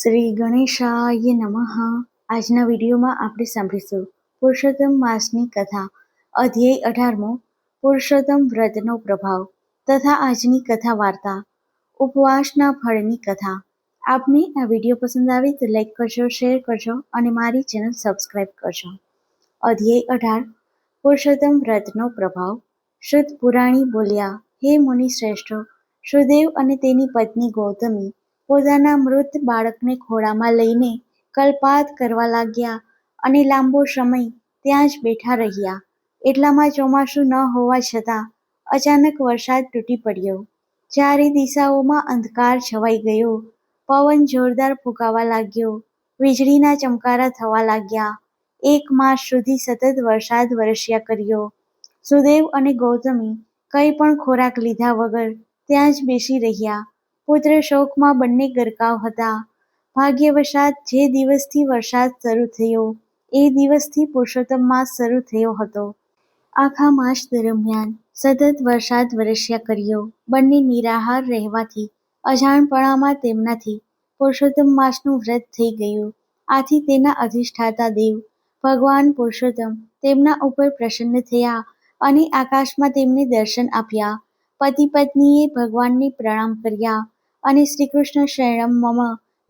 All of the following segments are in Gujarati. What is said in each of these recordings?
શ્રી ગણેશાય નમઃ. આજના વિડીયોમાં આપણે સાંભળીશું પુરુષોત્તમ માસની કથા, અધ્યાય 18મો, પુરુષોત્તમ વ્રતનો પ્રભાવ તથા આજની કથા વાર્તા, ઉપવાસના ફળની કથા. આપને આ વિડીયો પસંદ આવે તો લાઈક કરજો, શેર કરજો અને મારી ચેનલ સબસ્ક્રાઈબ કરજો. અધ્યાય 18, પુરુષોત્તમ વ્રતનો પ્રભાવ. શુદ્ધ પુરાણી બોલ્યા, હે મુનિ શ્રેષ્ઠ, સુદેવ અને તેની પત્ની ગૌતમી પોતાના મૃત બાળકને ખોળામાં લઈને કલ્પાત કરવા લાગ્યા અને લાંબો સમય ત્યાં જ બેઠા રહ્યા. એટલામાં ચોમાસું ન હોવા છતાં અચાનક વરસાદ તૂટી પડ્યો. ચારે દિશાઓમાં અંધકાર છવાઈ ગયો. પવન જોરદાર ફૂંકાવા લાગ્યો. વીજળીના ચમકારા થવા લાગ્યા. 1 માસ સુધી સતત વરસાદ વરસ્યા કર્યો. સુદેવ અને ગૌતમી કંઈ પણ ખોરાક લીધા વગર ત્યાં જ બેસી રહ્યા. પુત્ર શોકમાં બંને ગરકાવ હતા. ભાગ્યવશાત જે દિવસથી વરસાદ શરૂ થયો એ દિવસથી પુરુષોત્તમ માસ શરૂ થયો હતો. આખા માસ દરમિયાન સતત વરસાદ વરસ્યા કર્યો. બંને નિરાહાર રહેવાથી અજાણપણામાં તેમનાથી પુરુષોત્તમ માસનું વ્રત થઈ ગયું. આથી તેના અધિષ્ઠાતા દેવ ભગવાન પુરુષોત્તમ તેમના ઉપર પ્રસન્ન થયા અને આકાશમાં તેમને દર્શન આપ્યા. પતિ પત્નીએ ભગવાનને પ્રણામ કર્યા અને શ્રીકૃષ્ણ શરણમ મમ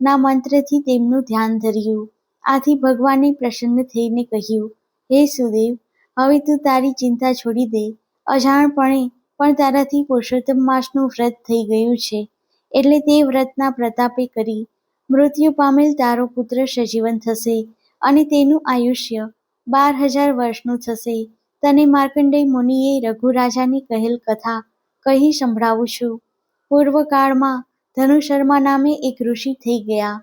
ના મંત્રથી તેમનું ધ્યાન ધર્યું. આથી ભગવાને પ્રસન્ન થઈને કહ્યું, હે સુદેવ, હવે તું તારી ચિંતા છોડી દે. અજાણપણે પણ તારાથી પુરુષોત્તમ માસનું વ્રત થઈ ગયું છે, એટલે તે વ્રતના પ્રતાપે કરી મૃત્યુ પામેલ તારો પુત્ર સજીવન થશે અને તેનું આયુષ્ય 12,000 વર્ષનું થશે. તને માર્કંડેય મુનિએ રઘુરાજાની કહેલ કથા કહી સંભળાવું છું. પૂર્વકાળમાં ધનુશર્મા નામે એક ઋષિ થઈ ગયા.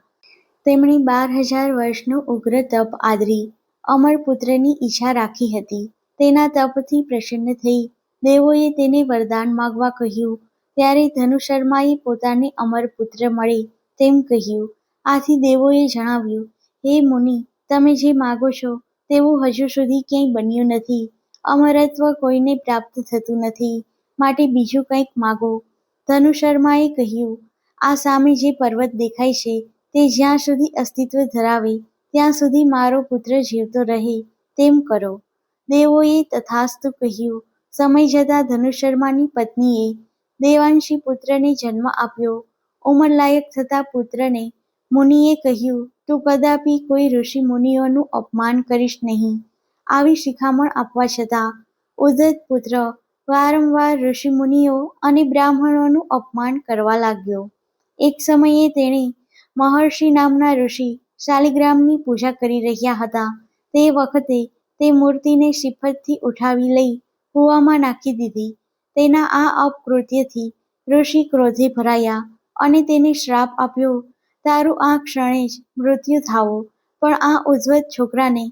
તેમણે 12,000 વર્ષનું ઉગ્ર તપ આદરી અમર પુત્રની ઈચ્છા રાખી હતી. તેના તપથી પ્રસન્ન થઈ દેવોએ તેને વરદાન માગવા કહ્યું. ત્યારે ધનુશર્માએ પોતાને અમર પુત્ર મળે તેમ કહ્યું. આથી દેવોએ જણાવ્યું, હે મુનિ, તમે જે માગો છો તેવું હજુ સુધી ક્યાંય બન્યું નથી. અમરત્વ કોઈને પ્રાપ્ત થતું નથી, માટે બીજું કંઈક માગો. ધનુશર્માએ કહ્યું, આ સામે જે પર્વત દેખાય છે તે જ્યાં સુધી અસ્તિત્વ ધરાવે ત્યાં સુધી મારો પુત્ર જીવતો રહે તેમ કરો. દેવોએ તથાસ્તુ કહ્યું. સમય જતાં ધનુશર્માની પત્નીએ દેવાંશી પુત્રને જન્મ આપ્યો. ઉંમરલાયક થતા પુત્રને મુનિએ કહ્યું, તું કદાપી કોઈ ઋષિ મુનિઓનું અપમાન કરીશ નહીં. આવી શિખામણ આપવા છતાં ઉદ્ધત પુત્ર વારંવાર ઋષિ મુનિઓ અને બ્રાહ્મણોનું અપમાન કરવા લાગ્યો. એક સમયે તેણે મહર્ષિ નામના ઋષિ શાલિગ્રામની પૂજા કરી રહ્યા હતા. તે વખતે તે મૂર્તિને શ્રીફળથી ઉઠાવી લઈ કૂવામાં નાખી દીધી. તેના આ અપકૃત્યથી ઋષિ ક્રોધે ભરાયા અને તેને શ્રાપ આપ્યો, તારું આ ક્ષણે જ મૃત્યુ થાવો. પણ આ ઉદ્ધત છોકરાને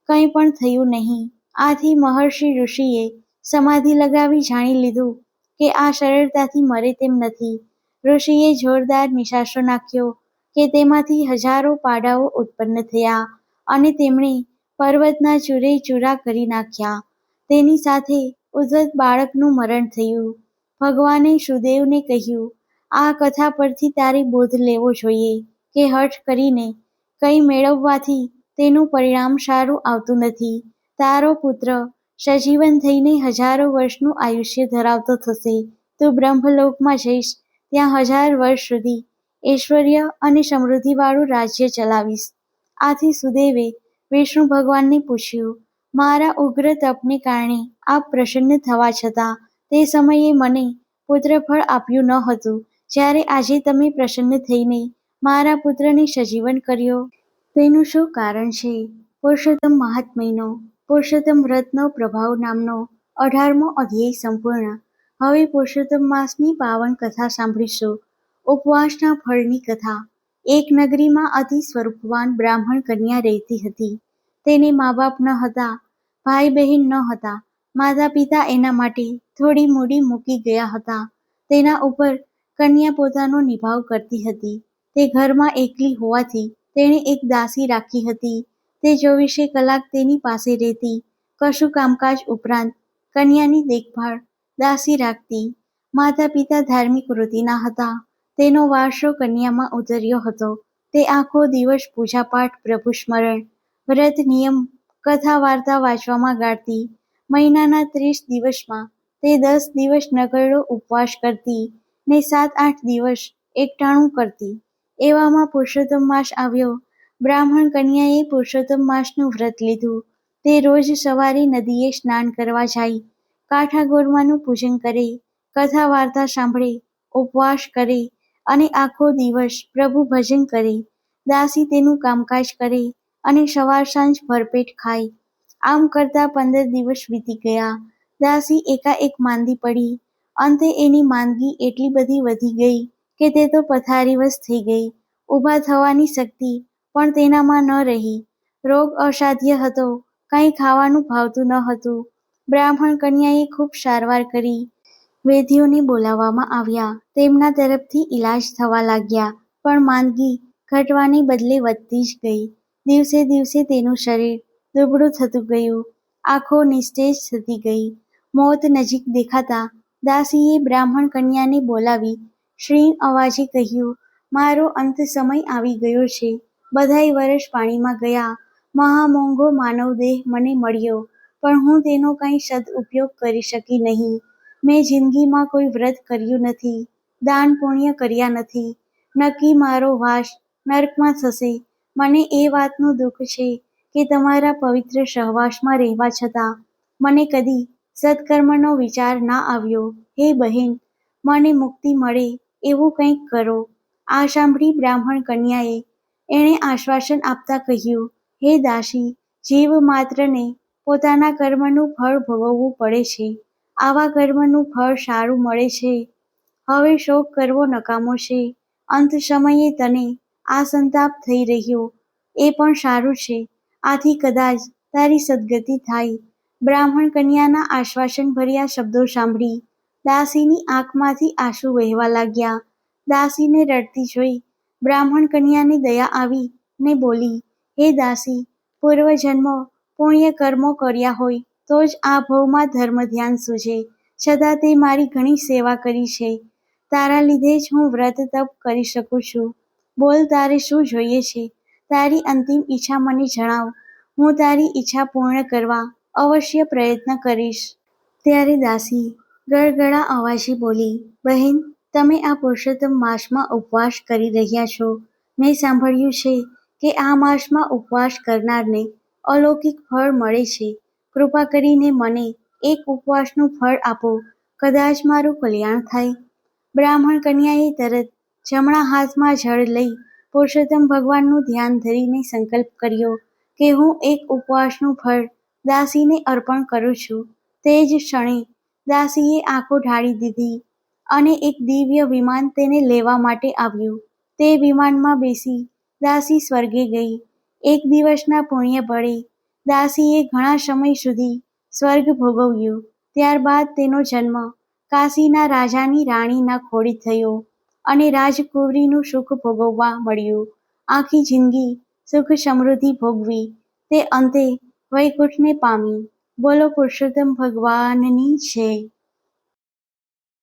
કંઈ પણ થયું નહીં. આથી મહર્ષિ ઋષિએ સમાધિ લગાવી જાણી લીધું કે આ સરળતાથી મરે તેમ નથી. ઋષિએ જોરદાર નિશાસો નાખ્યો કે તેમાંથી હજારો પાડાઓ ઉત્પન્ન થયા અને તેમણે પર્વતના ચૂરે ચૂરા કરી નાખ્યા. તેની સાથે ઉદ્ધત બાળકનું મરણ થયું. ભગવાને સુદેવને કહ્યું, આ કથા પરથી તારે બોધ લેવો જોઈએ કે હઠ કરીને કંઈ મેળવવાથી તેનું પરિણામ સારું આવતું નથી. તારો પુત્ર સજીવન થઈને હજારો વર્ષનું આયુષ્ય ધરાવતો થશે. તું બ્રહ્મલોકમાં જઈશ, ત્યાં 1000 વર્ષ સુધી ઐશ્વર્ય અને સમૃદ્ધિવાળું રાજ્ય ચલાવીશ. આથી સુદેવે વિષ્ણુ ભગવાનને પૂછ્યું, મારા ઉગ્ર તપને કારણે આપ પ્રસન્ન થવા છતાં તે સમયે મને પુત્રફળ આપ્યું ન હતું, જ્યારે આજે તમે પ્રસન્ન થઈને મારા પુત્રને સજીવન કર્યો, તેનું શું કારણ છે? પુરુષોત્તમ મહાત્મ્યનો પુરુષોત્તમ વ્રતનો પ્રભાવ નામનો 18મો અધ્યાય સંપૂર્ણ. હવે પુરુષોત્તમ માસની પાવન કથા સાંભળીશું. ઉપવાસના ફળની કથા. એક નગરીમાં અતિ સ્વરૂપવાન બ્રાહ્મણ કન્યા રહેતી હતી. તેને મા બાપ ન હતા, ભાઈ બહેન ન હતા. માતા પિતા એના માટે થોડી મૂડી મૂકી ગયા હતા. તેના ઉપર કન્યા પોતાનો નિભાવ કરતી હતી. તે ઘરમાં એકલી હોવાથી તેણે એક દાસી રાખી હતી. તે 24 કલાક તેની પાસે રહેતી. કશું કામકાજ ઉપરાંત કન્યાની દેખભાળ દાસી રાખતી. માતા પિતા ધાર્મિક વૃત્તિના હતા. તેનો વારસો કન્યામાં ઉતર્યો હતો. તે આખો દિવસ પૂજાપાઠ, પ્રભુ સ્મરણ, વ્રત નિયમ, કથા વાર્તા વાંચવામાં ગાળતી. મહિનાના 30 દિવસમાં તે 10 દિવસ નકરડો ઉપવાસ કરતી ને 7-8 દિવસ એકટાણું કરતી. એવામાં પુરુષોત્તમ માસ આવ્યો. બ્રાહ્મણ કન્યાએ પુરુષોત્તમ માસનું વ્રત લીધું. તે રોજ સવારે નદીએ સ્નાન કરવા જાય, કાંઠા ગોરમાનું પૂજન કરે, કથા વાર્તા સાંભળે, ઉપવાસ કરે અને આખો દિવસ પ્રભુ ભજન કરે. દાસી તેનું કામકાજ કરે અને સવાર સાંજ ભરપેટ ખાય. આમ કરતા 15 દિવસ વીતી ગયા. દાસી એકાએક માંદી પડી. અંતે એની માંદગી એટલી બધી વધી ગઈ કે તે તો પથારીવશ થઈ ગઈ. ઊભા થવાની શક્તિ પણ તેનામાં ન રહી. રોગ અસાધ્ય હતો, કંઈ ખાવાનું ભાવતું ન હતું. બ્રાહ્મણ કન્યાએ ખૂબ સારવાર કરી. વૈદ્યોને બોલાવવામાં આવ્યા. તેમના તરફથી ઈલાજ થવા લાગ્યા, પણ માંદગી ઘટવાને બદલે વધતી જ ગઈ. દિવસે દિવસે તેનું શરીર દુબળું થતું ગયું. આંખો નિસ્તેજ થતી ગઈ. મોત નજીક દેખાતા દાસીએ બ્રાહ્મણ કન્યાને બોલાવી ક્ષીણ અવાજે કહ્યું, મારો અંત સમય આવી ગયો છે. બધાય વર્ષ પાણીમાં ગયા. મહામોંઘો માનવદેહ મને મળ્યો, પણ હું તેનો કંઈ સદઉપયોગ કરી શકી નહીં. મેં જિંદગીમાં કોઈ વ્રત કર્યું નથી, દાન પુણ્ય કર્યા નથી. નક્કી મારો વાસ નરકમાં થશે. મને એ વાતનું દુઃખ છે કે તમારા પવિત્ર સહવાસમાં રહેવા છતાં મને કદી સત્કર્મનો વિચાર ના આવ્યો. હે બહેન, મને મુક્તિ મળે એવું કંઈક કરો. આ સાંભળી બ્રાહ્મણ કન્યાએ એણે આશ્વાસન આપતા કહ્યું, હે દાસી, જીવ માત્રને પોતાના કર્મનું ફળ ભોગવવું પડે છે. આવા કર્મનું ફળ સારું મળે છે. હવે શોક કરવો નકામો છે. અંત સમયે તને આ સંતાપ થઈ રહ્યો એ પણ સારું છે. આથી કદાચ તારી સદગતિ થાય. બ્રાહ્મણ કન્યાના આશ્વાસનભર્યા શબ્દો સાંભળી દાસીની આંખમાંથી આંસુ વહેવા લાગ્યા. દાસીને રડતી જોઈ બ્રાહ્મણ કન્યાને દયા આવી ને બોલી, હે દાસી, પૂર્વજન્મો પુણ્ય કર્મો કર્યા હોય તો જ આ ભવમાં ધર્મ ધ્યાન સૂઝે. છતાં તે મારી ઘણી સેવા કરી છે. તારા લીધે જ હું વ્રત તપ કરી શકું છું. બોલ, તારે શું જોઈએ છે? તારી અંતિમ ઈચ્છા મને જણાવ. હું તારી ઈચ્છા પૂર્ણ કરવા અવશ્ય પ્રયત્ન કરીશ. ત્યારે દાસી ગળગળા અવાજે બોલી, બહેન, તમે આ પુરુષોત્તમ માસમાં ઉપવાસ કરી રહ્યા છો. મેં સાંભળ્યું છે કે આ માસમાં ઉપવાસ કરનારને અલૌકિક ફળ મળે છે. કૃપા કરીને મને એક ઉપવાસનું ફળ આપો. કદાચ મારું કલ્યાણ થાય. બ્રાહ્મણ કન્યાએ તરત જમણા હાથમાં જળ લઈ પુરુષોત્તમ ભગવાનનું ધ્યાન ધરીને સંકલ્પ કર્યો કે હું એક ઉપવાસનું ફળ દાસીને અર્પણ કરું છું. તે જ ક્ષણે દાસીએ આંખો ઢાળી દીધી અને એક દિવ્ય વિમાન તેને લેવા માટે આવ્યું. તે વિમાનમાં બેસી દાસી સ્વર્ગે ગઈ. એક દિવસના પુણ્ય બળે દાસીએ ઘણા સમય સુધી સ્વર્ગ ભોગવ્યું. ત્યારબાદ તેનો જન્મ કાશીના રાજાની રાણીના ખોળે થયો અને રાજકુંવરીનું સુખ ભોગવવા મળ્યું. આખી જિંદગી સુખ સમૃદ્ધિ ભોગવી તે અંતે વૈકુંઠને પામી. બોલો પુરુષોત્તમ ભગવાનની જય.